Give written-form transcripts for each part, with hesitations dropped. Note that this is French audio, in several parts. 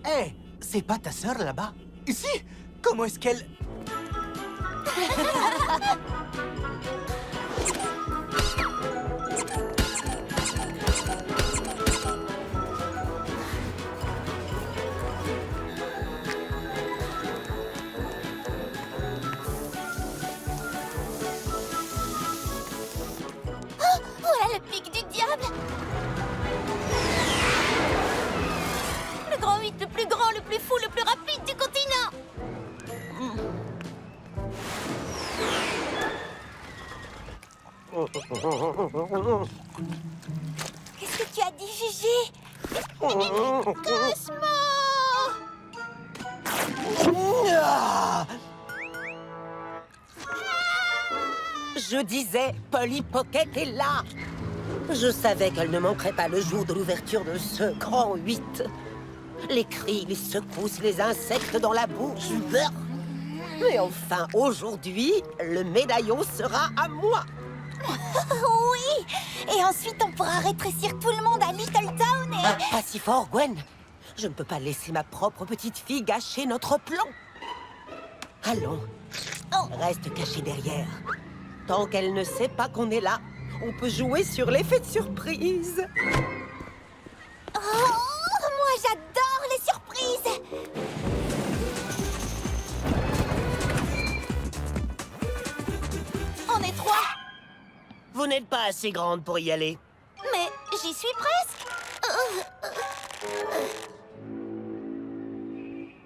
Hé, c'est pas ta sœur là-bas? Ici? Comment est-ce qu'elle... Voilà le pic du diable! Le grand 8, le plus grand, le plus fou, le plus rapide du continent! Qu'est-ce que tu as dit, Gigi? Cosmo! Ah! Je disais, Polly Pocket est là. Je savais qu'elle ne manquerait pas le jour de l'ouverture de ce grand 8. Les cris, les secousses, les insectes dans la bouche. Mais enfin, aujourd'hui, le médaillon sera à moi. Oui! Et ensuite, on pourra rétrécir tout le monde à Little Town et... Pas si fort, Gwen. Je ne peux pas laisser ma propre petite fille gâcher notre plan. Allons, reste cachée derrière. Tant qu'elle ne sait pas qu'on est là, on peut jouer sur l'effet de surprise. Oh, moi, j'adore les surprises! On est 3. Vous n'êtes pas assez grande pour y aller. Mais j'y suis presque.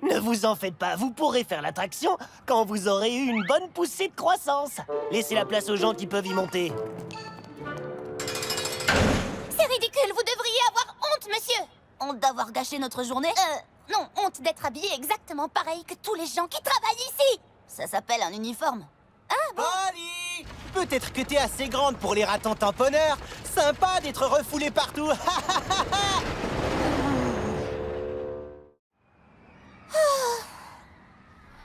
Ne vous en faites pas, vous pourrez faire l'attraction quand vous aurez eu une bonne poussée de croissance. Laissez la place aux gens qui peuvent y monter. C'est ridicule, vous devriez avoir honte, monsieur! Honte d'avoir gâché notre journée? Non, honte d'être habillé exactement pareil que tous les gens qui travaillent ici! Ça s'appelle un uniforme. Ah bon? Polly! Peut-être que t'es assez grande pour les ratons tamponneurs. Sympa d'être refoulée partout.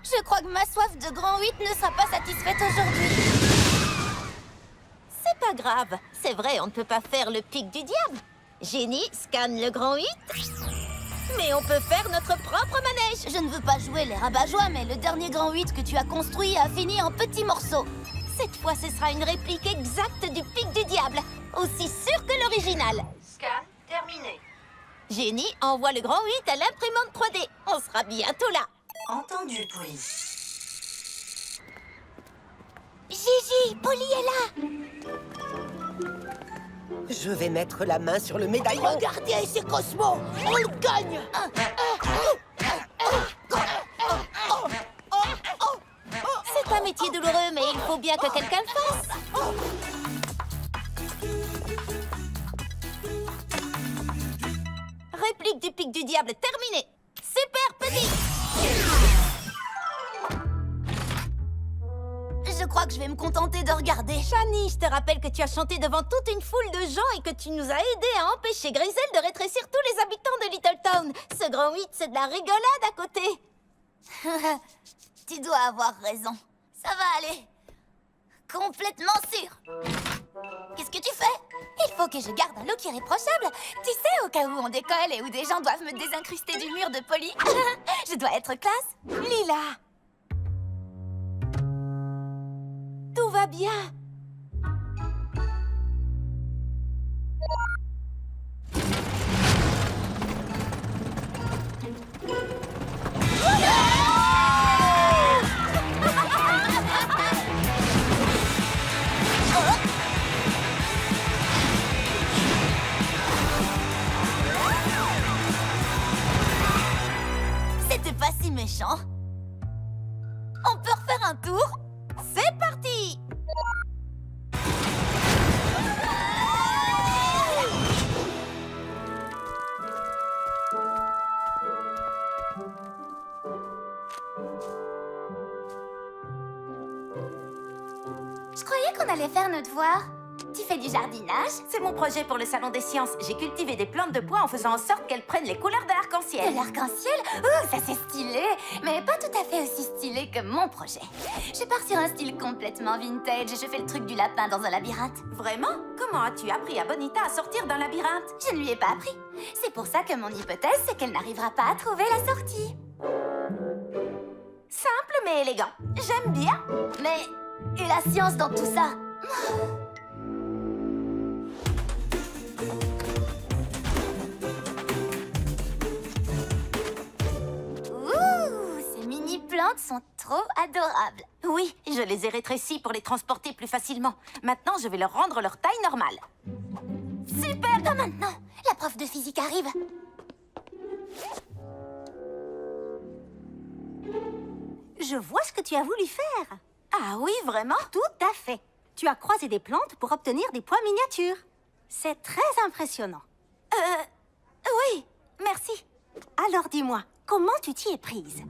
Je crois que ma soif de grand 8 ne sera pas satisfaite aujourd'hui. C'est pas grave. C'est vrai, on ne peut pas faire le pic du diable. Génie, scanne le grand 8. Mais on peut faire notre propre manège. Je ne veux pas jouer les rabat-joie, mais le dernier grand 8 que tu as construit a fini en petits morceaux. Cette fois, ce sera une réplique exacte du pic du diable. Aussi sûr que l'original. Scan terminé. Génie, envoie le grand 8 à l'imprimante 3D. On sera bientôt là. Entendu, Polly. Gigi, Polly est là. Je vais mettre la main sur le médaillon. Regardez, c'est Cosmo. On le gagne. C'est un métier douloureux, mais il faut bien que quelqu'un le fasse. Réplique du pic du diable terminée. Super petit. Je crois que je vais me contenter de regarder. Shani, je te rappelle que tu as chanté devant toute une foule de gens et que tu nous as aidés à empêcher Grisel de rétrécir tous les habitants de Little Town. Ce grand 8, c'est de la rigolade à côté. Tu dois avoir raison. Ça va aller. Complètement sûr. Qu'est-ce que tu fais? Il faut que je garde un look irréprochable. Tu sais, au cas où on décolle et où des gens doivent me désincruster du mur de Polly. Je dois être classe. Lila. Tout va bien. C'était pas si méchant. On peut refaire un tour? C'est parti! Je croyais qu'on allait faire nos devoirs. Tu fais du jardinage? C'est mon projet pour le Salon des Sciences. J'ai cultivé des plantes de bois en faisant en sorte qu'elles prennent les couleurs de l'arc-en-ciel. De l'arc-en-ciel? Ouh, ça c'est stylé! Mais pas tout à fait aussi stylé que mon projet. Je pars sur un style complètement vintage et je fais le truc du lapin dans un labyrinthe. Vraiment? Comment as-tu appris à Bonita à sortir d'un labyrinthe? Je ne lui ai pas appris. C'est pour ça que mon hypothèse, c'est qu'elle n'arrivera pas à trouver la sortie. Simple mais élégant. J'aime bien. Mais... et la science dans tout ça? Ouh, ces mini-plantes sont trop adorables. Oui, je les ai rétrécis pour les transporter plus facilement. Maintenant, je vais leur rendre leur taille normale. Super! Pas maintenant! La prof de physique arrive. Je vois ce que tu as voulu faire. Ah oui, vraiment? Tout à fait. Tu as croisé des plantes pour obtenir des pois miniatures. C'est très impressionnant. Oui, merci. Alors dis-moi, comment tu t'y es prise?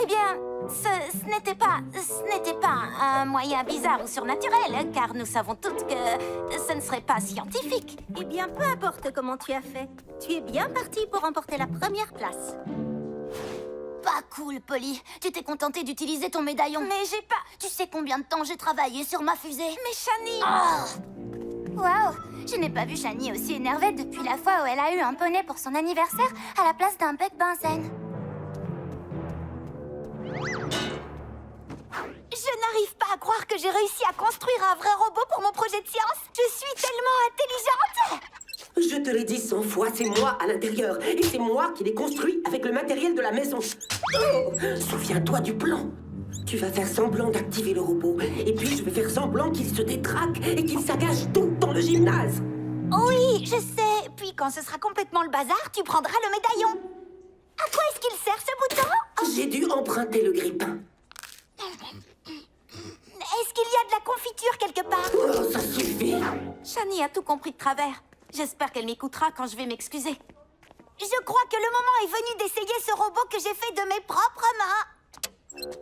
Eh bien, ce n'était pas un moyen bizarre ou surnaturel, car nous savons toutes que ce ne serait pas scientifique. Eh bien, peu importe comment tu as fait. Tu es bien partie pour remporter la première place. Pas cool, Polly. Tu t'es contentée d'utiliser ton médaillon. Mais j'ai pas... Tu sais combien de temps j'ai travaillé sur ma fusée? Mais Shani... Oh! Waouh! Je n'ai pas vu Shani aussi énervée depuis la fois où elle a eu un poney pour son anniversaire à la place d'un bec benzène. Je n'arrive pas à croire que j'ai réussi à construire un vrai robot pour mon projet de science. Je suis tellement intelligente! Je te l'ai dit 100 fois, c'est moi à l'intérieur. Et c'est moi qui l'ai construit avec le matériel de la maison. Oh, souviens-toi du plan. Tu vas faire semblant d'activer le robot. Et puis je vais faire semblant qu'il se détraque et qu'il s'agage tout dans le gymnase. Oui, je sais. Puis quand ce sera complètement le bazar, tu prendras le médaillon. À quoi est-ce qu'il sert, ce bouton? J'ai dû emprunter le grippin. Est-ce qu'il y a de la confiture quelque part? Oh, ça suffit. Shani a tout compris de travers. J'espère qu'elle m'écoutera quand je vais m'excuser. Je crois que le moment est venu d'essayer ce robot que j'ai fait de mes propres mains.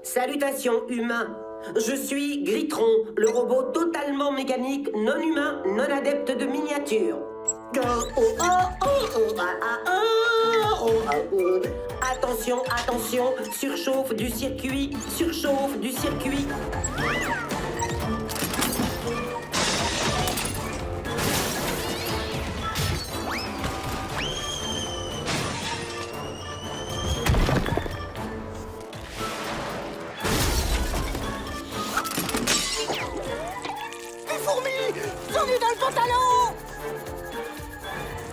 Salutations, humains. Je suis Gritron, le robot totalement mécanique, non humain, non adepte de miniature. Attention, attention, surchauffe du circuit, surchauffe du circuit. J'en ai dans le pantalon!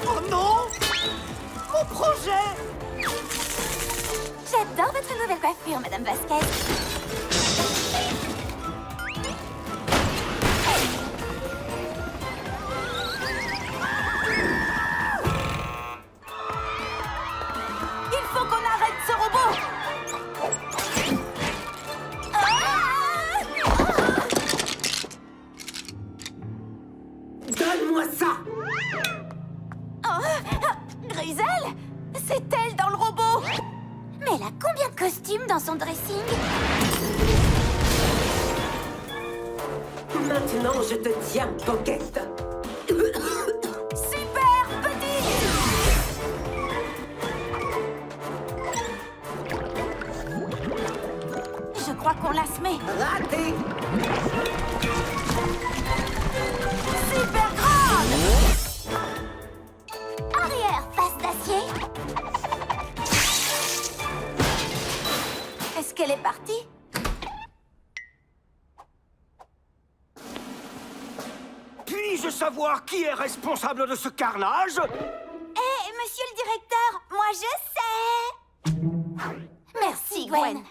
Oh non! Mon projet! J'adore votre nouvelle coiffure, Madame Vasquez. Il faut qu'on arrête ce robot! Donne-moi ça! Grisel? C'est elle dans le robot! Mais elle a combien de costumes dans son dressing? Maintenant, je te tiens, Pocket. Super petit! Je crois qu'on l'a semé. Raté! Super grande! Arrière, face d'acier. Est-ce qu'elle est partie? Puis-je savoir qui est responsable de ce carnage? Monsieur le directeur, moi je sais! Merci, Gwen.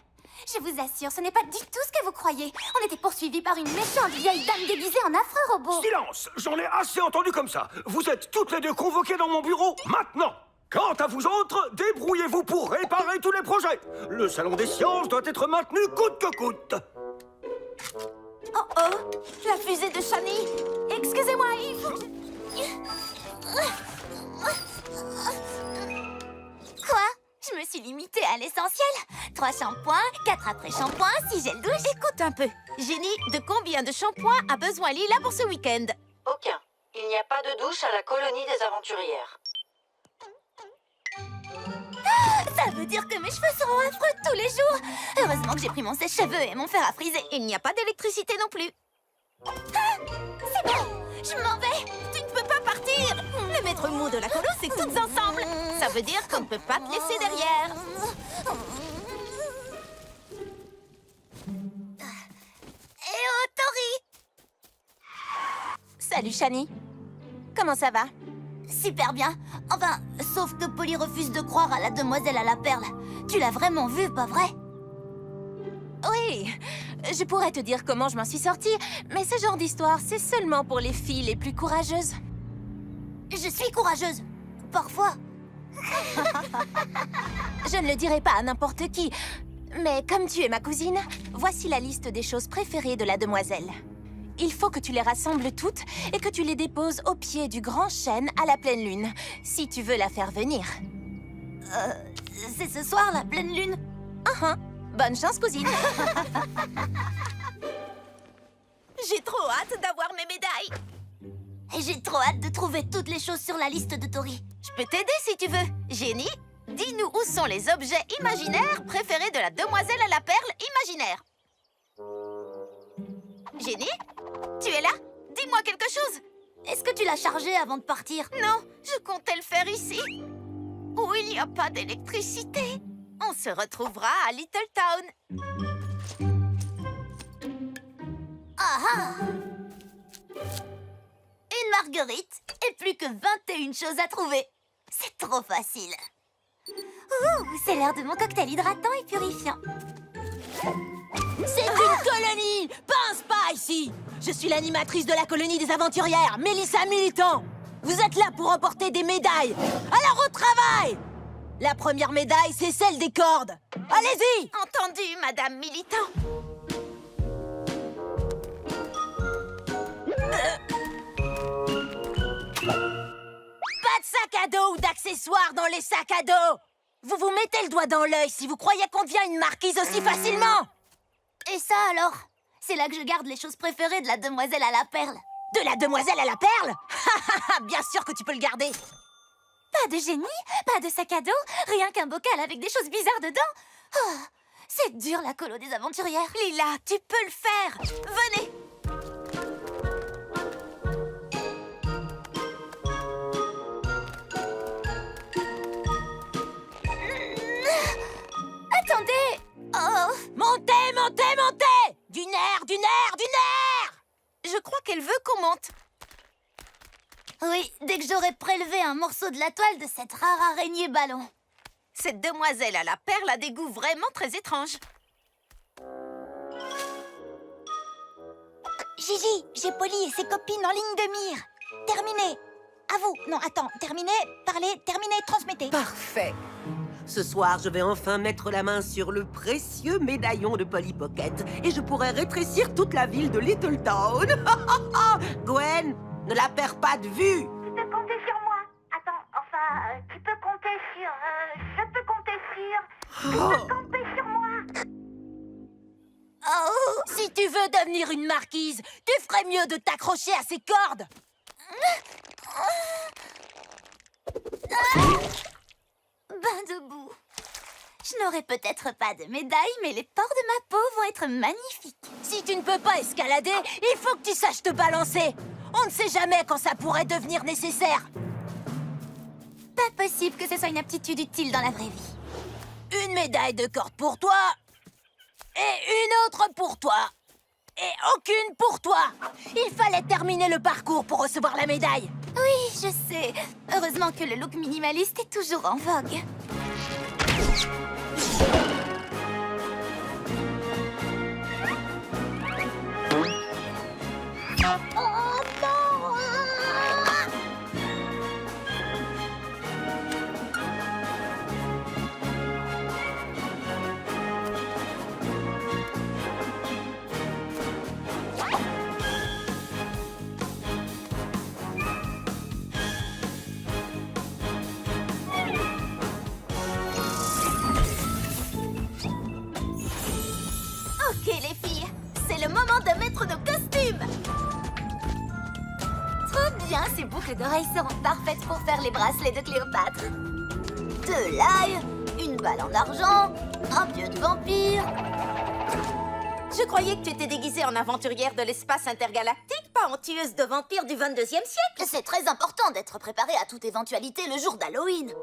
Je vous assure, ce n'est pas du tout ce que vous croyez. On était poursuivis par une méchante vieille dame déguisée en affreux robot. Silence! J'en ai assez entendu comme ça. Vous êtes toutes les deux convoquées dans mon bureau maintenant. Quant à vous autres, débrouillez-vous pour réparer tous les projets. Le salon des sciences doit être maintenu coûte que coûte. Oh oh! La fusée de Shani! Excusez-moi, il faut que Quoi? Je me suis limitée à l'essentiel. 3 shampoings, 4 après-shampoings, 6 gels douche. Écoute un peu. Génie, de combien de shampoings a besoin Lila pour ce week-end? Il n'y a pas de douche à la colonie des aventurières. Ça veut dire que mes cheveux seront affreux tous les jours. Heureusement que j'ai pris mon sèche-cheveux et mon fer à friser. Il n'y a pas d'électricité non plus. C'est bon, je m'en vais. Tu ne peux pas partir. Le maître mot de la colo, c'est toutes ensemble. Ça veut dire qu'on ne peut pas te laisser derrière. Et oh, Tori! Salut, Shani. Comment ça va? Super bien. Enfin, sauf que Polly refuse de croire à la demoiselle à la perle. Tu l'as vraiment vue, pas vrai? Oui, je pourrais te dire comment je m'en suis sortie, mais ce genre d'histoire, c'est seulement pour les filles les plus courageuses. Je suis courageuse. Parfois. Je ne le dirai pas à n'importe qui, mais comme tu es ma cousine, voici la liste des choses préférées de la demoiselle. Il faut que tu les rassembles toutes et que tu les déposes au pied du grand chêne à la pleine lune, si tu veux la faire venir. C'est ce soir, la pleine lune. Bonne chance, cousine. J'ai trop hâte d'avoir mes médailles. Et j'ai trop hâte de trouver toutes les choses sur la liste de Tori. Je peux t'aider si tu veux. Jenny, dis-nous où sont les objets imaginaires préférés de la demoiselle à la perle imaginaire. Jenny, tu es là? Dis-moi quelque chose. Est-ce que tu l'as chargée avant de partir? Non, je comptais le faire ici, où il n'y a pas d'électricité. On se retrouvera à Little Town. Ah ah! Une marguerite et plus que 21 choses à trouver. C'est trop facile. Ouh, c'est l'heure de mon cocktail hydratant et purifiant. C'est une colonie, pas un spa ici. Je suis l'animatrice de la colonie des aventurières, Mélissa Militant. Vous êtes là pour remporter des médailles. Alors au travail! La première médaille, c'est celle des cordes. Allez-y! Entendu, Madame Militant. Pas de sac à dos ou d'accessoires dans les sacs à dos. Vous vous mettez le doigt dans l'œil si vous croyez qu'on devient une marquise aussi facilement. Et ça alors? C'est là que je garde les choses préférées de la demoiselle à la perle. De la demoiselle à la perle? Bien sûr que tu peux le garder. Pas de génie, pas de sac à dos, rien qu'un bocal avec des choses bizarres dedans. Oh, c'est dur la colo des aventurières. Lila, tu peux le faire. Venez. Attendez! Oh! Montez, montez, montez! Du nerf, du nerf, du nerf! Je crois qu'elle veut qu'on monte. Oui, dès que j'aurai prélevé un morceau de la toile de cette rare araignée ballon. Cette demoiselle à la perle a des goûts vraiment très étranges. Gigi, j'ai Polly et ses copines en ligne de mire. Terminé. À vous. Non, attends. Terminé, parlez, terminé, transmettez. Parfait. Ce soir, je vais enfin mettre la main sur le précieux médaillon de Polly Pocket et je pourrai rétrécir toute la ville de Little Town. Gwen, ne la perds pas de vue. Tu peux compter sur moi. Attends, enfin, tu peux compter sur... je peux compter sur... Tu peux compter sur moi. Oh! Si tu veux devenir une marquise, tu ferais mieux de t'accrocher à ces cordes. Ben debout. Je n'aurai peut-être pas de médaille, mais les pores de ma peau vont être magnifiques. Si tu ne peux pas escalader, il faut que tu saches te balancer. On ne sait jamais quand ça pourrait devenir nécessaire. Pas possible que ce soit une aptitude utile dans la vraie vie. Une médaille de corde pour toi et une autre pour toi et aucune pour toi. Il fallait terminer le parcours pour recevoir la médaille. Oui, je sais. Heureusement que le look minimaliste est toujours en vogue. Oh non! d'oreilles seront parfaites pour faire les bracelets de Cléopâtre. De l'ail, une balle en argent, un pieu de vampire. Je croyais que tu étais déguisée en aventurière de l'espace intergalactique, pas en tueuse de vampires du 22e siècle. C'est très important d'être préparé à toute éventualité le jour d'Halloween.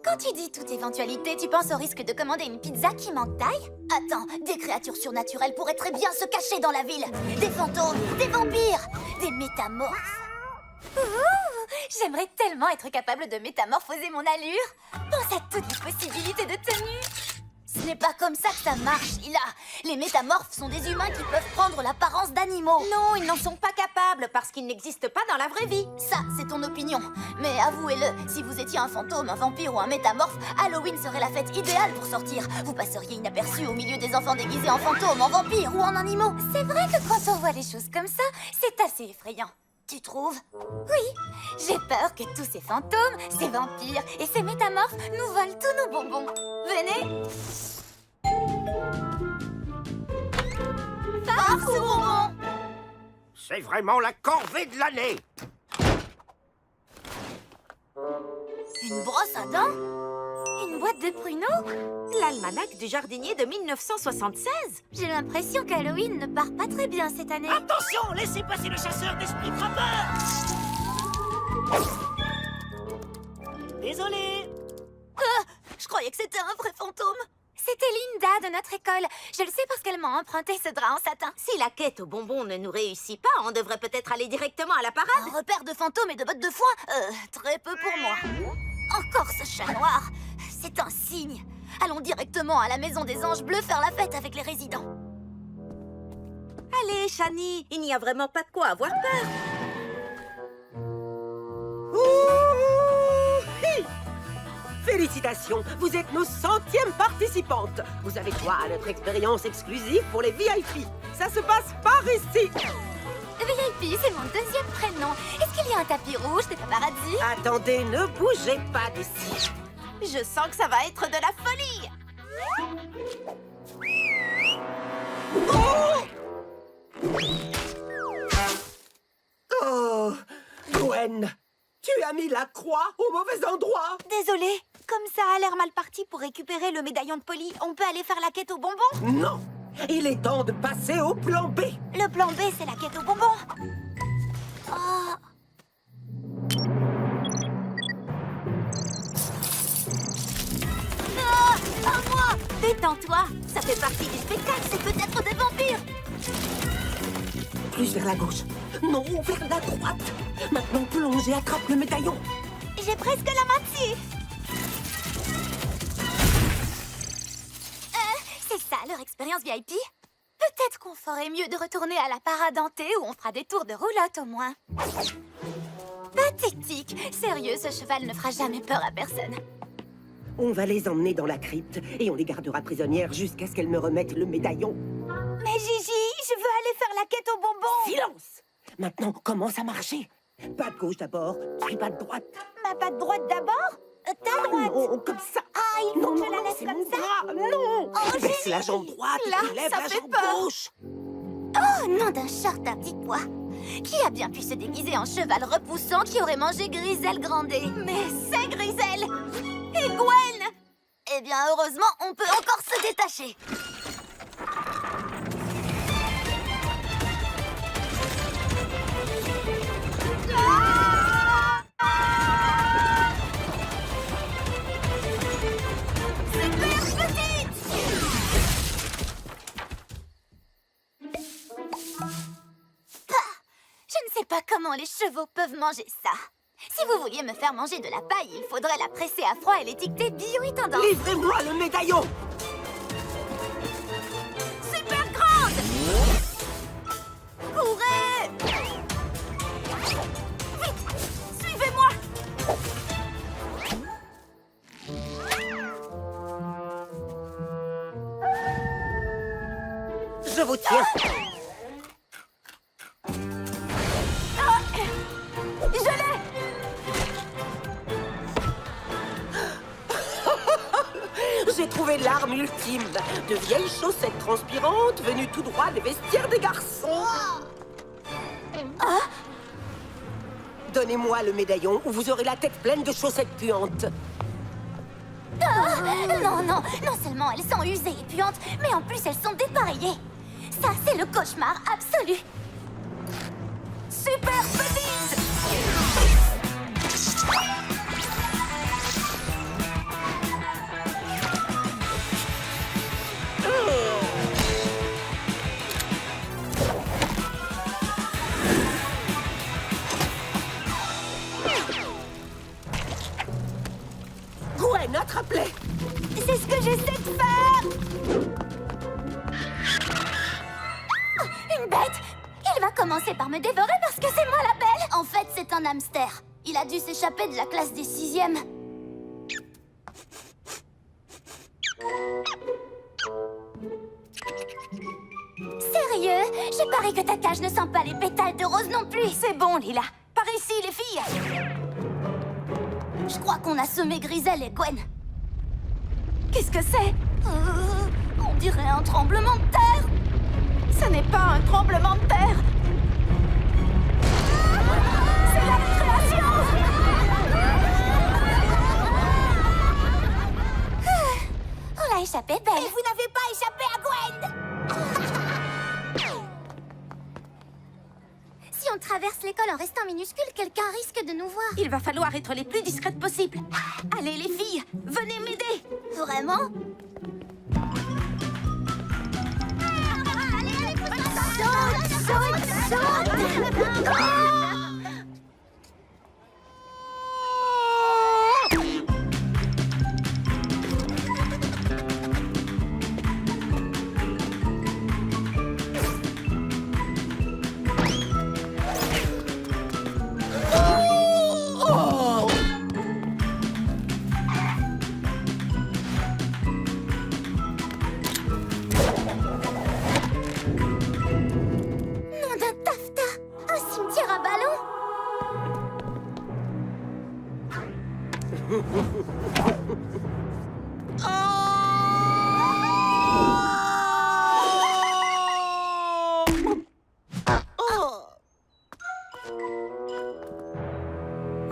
Quand tu dis toute éventualité, tu penses au risque de commander une pizza qui manque d'ail? Attends, des créatures surnaturelles pourraient très bien se cacher dans la ville. Des fantômes, des vampires, des métamorphes. Ouh, j'aimerais tellement être capable de métamorphoser mon allure. Pense à toutes les possibilités de tenue. Ce n'est pas comme ça que ça marche, Lila. Les métamorphes sont des humains qui peuvent prendre l'apparence d'animaux. Non, ils n'en sont pas capables parce qu'ils n'existent pas dans la vraie vie. Ça, c'est ton opinion. Mais avouez-le, si vous étiez un fantôme, un vampire ou un métamorphe, Halloween serait la fête idéale pour sortir. Vous passeriez inaperçu au milieu des enfants déguisés en fantômes, en vampires ou en animaux. C'est vrai que quand on voit les choses comme ça, c'est assez effrayant. Tu trouves? Oui, j'ai peur que tous ces fantômes, ces vampires et ces métamorphes nous volent tous nos bonbons. Venez. Farce aux bonbons. C'est vraiment la corvée de l'année. Une brosse à dents? Une boîte de pruneaux? L'almanach du jardinier de 1976. J'ai l'impression qu'Halloween ne part pas très bien cette année. Attention, laissez passer le chasseur d'esprits frappeurs. Désolé. Je croyais que c'était un vrai fantôme. C'était Linda de notre école. Je le sais parce qu'elle m'a emprunté ce drap en satin. Si la quête aux bonbons ne nous réussit pas, on devrait peut-être aller directement à la parade. Un repère de fantômes et de bottes de foin? Très peu pour moi. Encore ce chat noir. C'est un signe. Allons directement à la maison des anges bleus faire la fête avec les résidents. Allez, Shani, il n'y a vraiment pas de quoi avoir peur. Ouh-hi! Félicitations, vous êtes nos 100e participantes. Vous avez droit à notre expérience exclusive pour les VIP. Ça se passe par ici. VIP, c'est mon deuxième prénom. Est-ce qu'il y a un tapis rouge, des paparazzi? Attendez, ne bougez pas d'ici. Je sens que ça va être de la folie. Oh, Gwen, tu as mis la croix au mauvais endroit. Désolée, comme ça a l'air mal parti pour récupérer le médaillon de Polly, on peut aller faire la quête aux bonbons? Non, il est temps de passer au plan B. Le plan B, c'est la quête aux bonbons. Oh. Ah, à moi! Détends-toi, ça fait partie du spectacle, c'est peut-être des vampires. Plus vers la gauche. Non, vers la droite. Maintenant, plonge et attrape le médaillon. J'ai presque la main dessus. C'est ça, leur expérience VIP? Peut-être qu'on ferait mieux de retourner à la parade hantée où on fera des tours de roulotte au moins. Pathétique. Sérieux, ce cheval ne fera jamais peur à personne. On va les emmener dans la crypte et on les gardera prisonnières jusqu'à ce qu'elles me remettent le médaillon. Mais Gigi, je veux aller faire la quête aux bonbons. Silence! Maintenant, commence à marcher. Pas de gauche d'abord, puis pas de droite. Ma patte droite d'abord? Ta droite? Non, comme ça. Ah, il faut Non, que je non, la non, laisse c'est comme mon ça? bras. Non! Oh, Baisse Gigi. la jambe droite Là, et lève ça la fait jambe peur. gauche. Oh, nom d'un short à petits pois. Qui a bien pu se déguiser en cheval repoussant qui aurait mangé Griselle Grandet? Mais c'est Griselle! Et Gwen! Eh bien, heureusement, on peut encore se détacher. Super petite! Je ne sais pas comment les chevaux peuvent manger ça. Si vous vouliez me faire manger de la paille, il faudrait la presser à froid et l'étiqueter bio et tendance. Livrez-moi le médaillon! Super grande! Courez! Vite! Suivez-moi! Je vous tiens. Je l'ai! J'ai trouvé l'arme ultime. De vieilles chaussettes transpirantes venues tout droit des vestiaires des garçons. Donnez-moi le médaillon ou vous aurez la tête pleine de chaussettes puantes. Non, non, non seulement elles sont usées et puantes, mais en plus elles sont dépareillées. Ça, c'est le cauchemar absolu. Super petite! Gwen, attrape-les! C'est ce que j'essaie de faire! Oh, une bête! Il va commencer par me dévorer parce que c'est moi la belle! En fait, c'est un hamster. Il a dû s'échapper de la classe des 6e. Sérieux? Je parie que ta cage ne sent pas les pétales de rose non plus! C'est bon, Lila. Par ici, les filles. Je crois qu'on a semé Grisel et Gwen. Qu'est-ce que c'est? On dirait un tremblement de terre! Ce n'est pas un tremblement de terre. C'est la création. On l'a échappé belle! Et vous n'avez pas échappé à Gwen! Si on traverse l'école en restant minuscule, quelqu'un risque de nous voir. Il va falloir être les plus discrètes possibles. Allez, les filles, venez m'aider. Vraiment? Saute, saute, saute! Nom d'un taffetas! Un cimetière à ballons!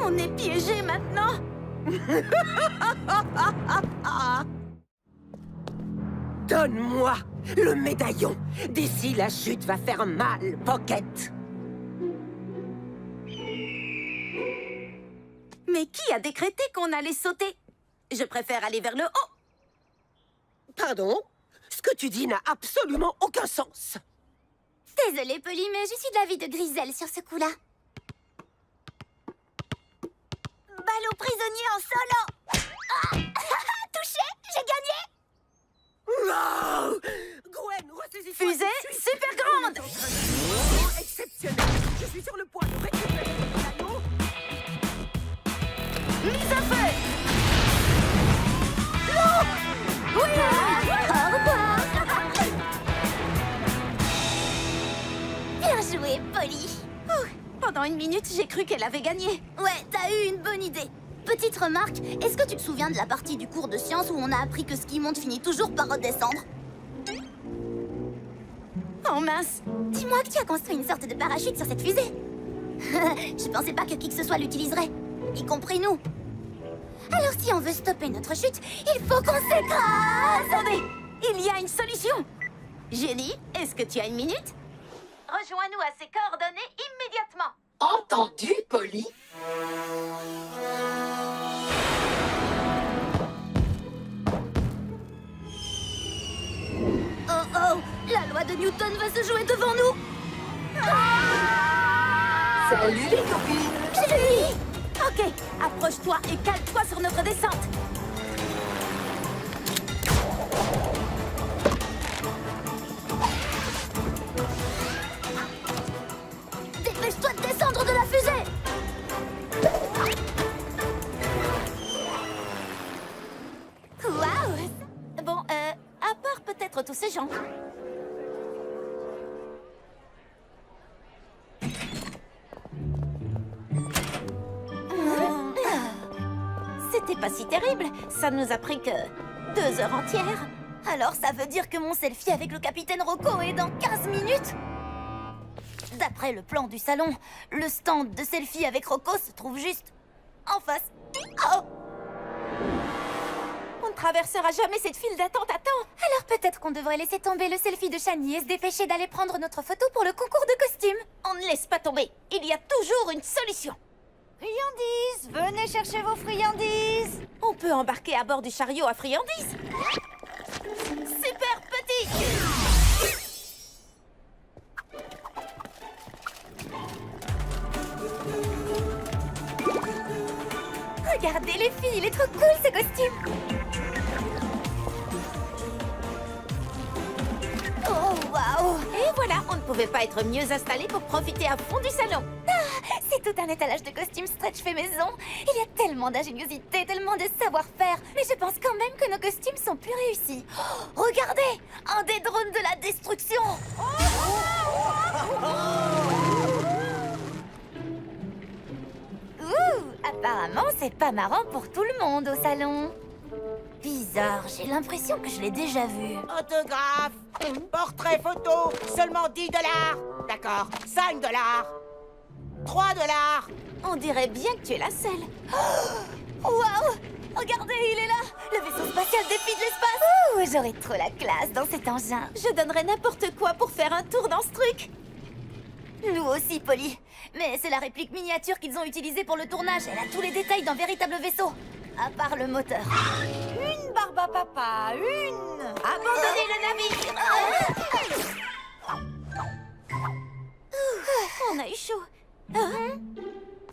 On est piégés maintenant. Donne-moi le médaillon. D'ici, la chute va faire mal, Pocket. Mais qui a décrété qu'on allait sauter? Je préfère aller vers le haut. Pardon? Ce que tu dis n'a absolument aucun sens. Désolée, Polly, mais je suis de l'avis de Grisel sur ce coup-là. Ballot prisonnier en solo! Ah touché! J'ai gagné! Wow! Gwen, ressaisis-toi. Fusée super grande. Exceptionnel. Je suis sur le point de récupérer le médaillon. Mise à feu. Au revoir! Bien joué, Polly! Pendant une minute, j'ai cru qu'elle avait gagné. Ouais, t'as eu une bonne idée. Petite remarque, est-ce que tu te souviens de la partie du cours de sciences où on a appris que ce qui monte finit toujours par redescendre? Oh mince. Dis-moi que tu as construit une sorte de parachute sur cette fusée. Je pensais pas que qui que ce soit l'utiliserait, y compris nous. Alors si on veut stopper notre chute, il faut qu'on s'écrase! Attendez, il y a une solution. Jenny, est-ce que tu as une minute? Rejoins-nous à ces coordonnées immédiatement. Entendu, Polly? Oh oh! La loi de Newton va se jouer devant nous! Salut les copines! Julie! Ok, approche-toi et cale-toi sur notre descente. Dépêche-toi de descendre de la fusée! Waouh! Bon, à part peut-être tous ces gens. C'était pas si terrible. Ça nous a pris que 2 heures entières. Alors ça veut dire que mon selfie avec le capitaine Rocco est dans 15 minutes? D'après le plan du salon, le stand de selfie avec Rocco se trouve juste en face. Oh! On ne traversera jamais cette file d'attente à temps. Alors peut-être qu'on devrait laisser tomber le selfie de Shani et se dépêcher d'aller prendre notre photo pour le concours de costumes. On ne laisse pas tomber. Il y a toujours une solution. Friandises, venez chercher vos friandises. On peut embarquer à bord du chariot à friandises. Super petit. Regardez les filles, il est trop cool ce costume. Oh waouh. Et voilà, on ne pouvait pas être mieux installé pour profiter à fond du salon. C'est tout un étalage de costumes stretch fait maison. Il y a tellement d'ingéniosité, tellement de savoir-faire. Mais je pense quand même que nos costumes sont plus réussis. Oh, regardez, un des drones de la destruction. Apparemment, c'est pas marrant pour tout le monde au salon. Bizarre, j'ai l'impression que je l'ai déjà vu. Autographe, portrait photo, seulement $10. D'accord, $5. $3. On dirait bien que tu es la seule. Waouh! Regardez, il est là! Le vaisseau spatial défie de l'espace! Ouh, j'aurais trop la classe dans cet engin. Je donnerais n'importe quoi pour faire un tour dans ce truc. Nous aussi, Polly. Mais c'est la réplique miniature qu'ils ont utilisée pour le tournage. Elle a tous les détails d'un véritable vaisseau. À part le moteur. Une barbe à papa, une. Abandonnez le navire. On a eu chaud.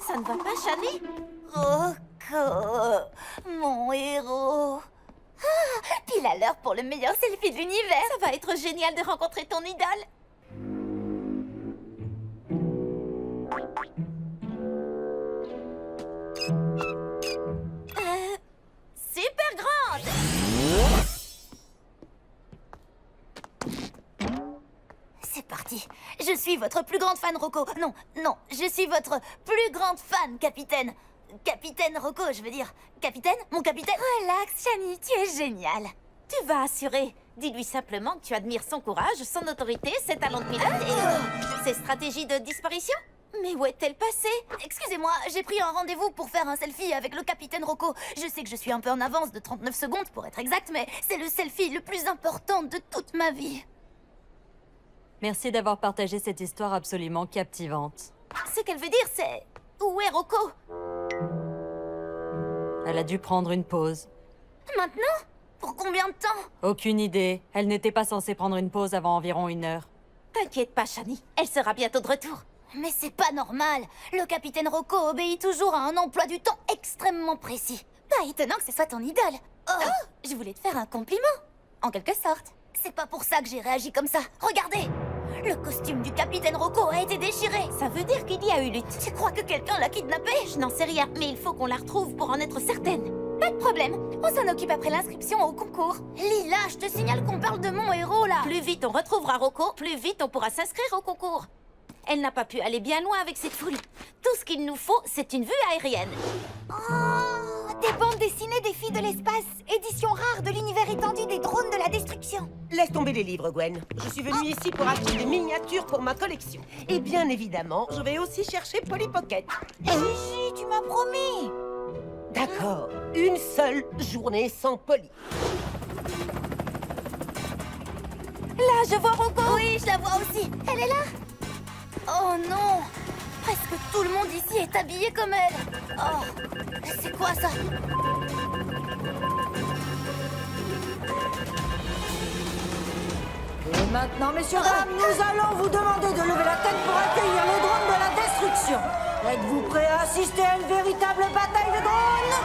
Ça ne va pas, Shani? Rocco, mon héros. Pile à l'heure pour le meilleur selfie de l'univers. Ça va être génial de rencontrer ton idole. Super grande. C'est parti. Je suis votre plus grande fan, Rocco. Non, non, je suis votre plus grande fan, capitaine. Capitaine Rocco, je veux dire. Capitaine? Mon capitaine? Relax, Shani, tu es génial. Tu vas assurer. Dis-lui simplement que tu admires son courage, son autorité, ses talents de pilote et ses stratégies de disparition. Mais où est-elle passée? Excusez-moi, j'ai pris un rendez-vous pour faire un selfie avec le capitaine Rocco. Je sais que je suis un peu en avance de 39 secondes pour être exact, mais c'est le selfie le plus important de toute ma vie. Merci d'avoir partagé cette histoire absolument captivante. Ce qu'elle veut dire, c'est... Où est Rocco? Elle a dû prendre une pause. Maintenant? Pour combien de temps? Aucune idée. Elle n'était pas censée prendre une pause avant environ 1 heure. T'inquiète pas, Shani. Elle sera bientôt de retour. Mais c'est pas normal. Le capitaine Rocco obéit toujours à un emploi du temps extrêmement précis. Pas étonnant que ce soit ton idole. Oh, je voulais te faire un compliment. En quelque sorte. C'est pas pour ça que j'ai réagi comme ça. Regardez! Le costume du capitaine Rocco a été déchiré. Ça veut dire qu'il y a eu lutte. Tu crois que quelqu'un l'a kidnappé? Je n'en sais rien, mais il faut qu'on la retrouve pour en être certaine. Pas de problème. On s'en occupe après l'inscription au concours. Lila, je te signale qu'on parle de mon héros, là. Plus vite on retrouvera Rocco, plus vite on pourra s'inscrire au concours. Elle n'a pas pu aller bien loin avec cette foule. Tout ce qu'il nous faut, c'est une vue aérienne. Oh, des bandes dessinées des filles de l'espace. Édition rare de l'univers étendu des drones de la destruction. Laisse tomber les livres, Gwen. Je suis venue ici pour acheter des miniatures pour ma collection. Et bien évidemment, je vais aussi chercher Polly Pocket. Gigi, tu m'as promis. D'accord, une seule journée sans Polly. Là, je vois Rocco. Oui, je la vois aussi. Elle est là. Oh non. Presque tout le monde ici est habillé comme elle. Oh, c'est quoi ça? Et maintenant, messieurs, dames, nous allons vous demander de lever la tête pour accueillir le drone de la destruction. Êtes-vous prêts à assister à une véritable bataille de drones?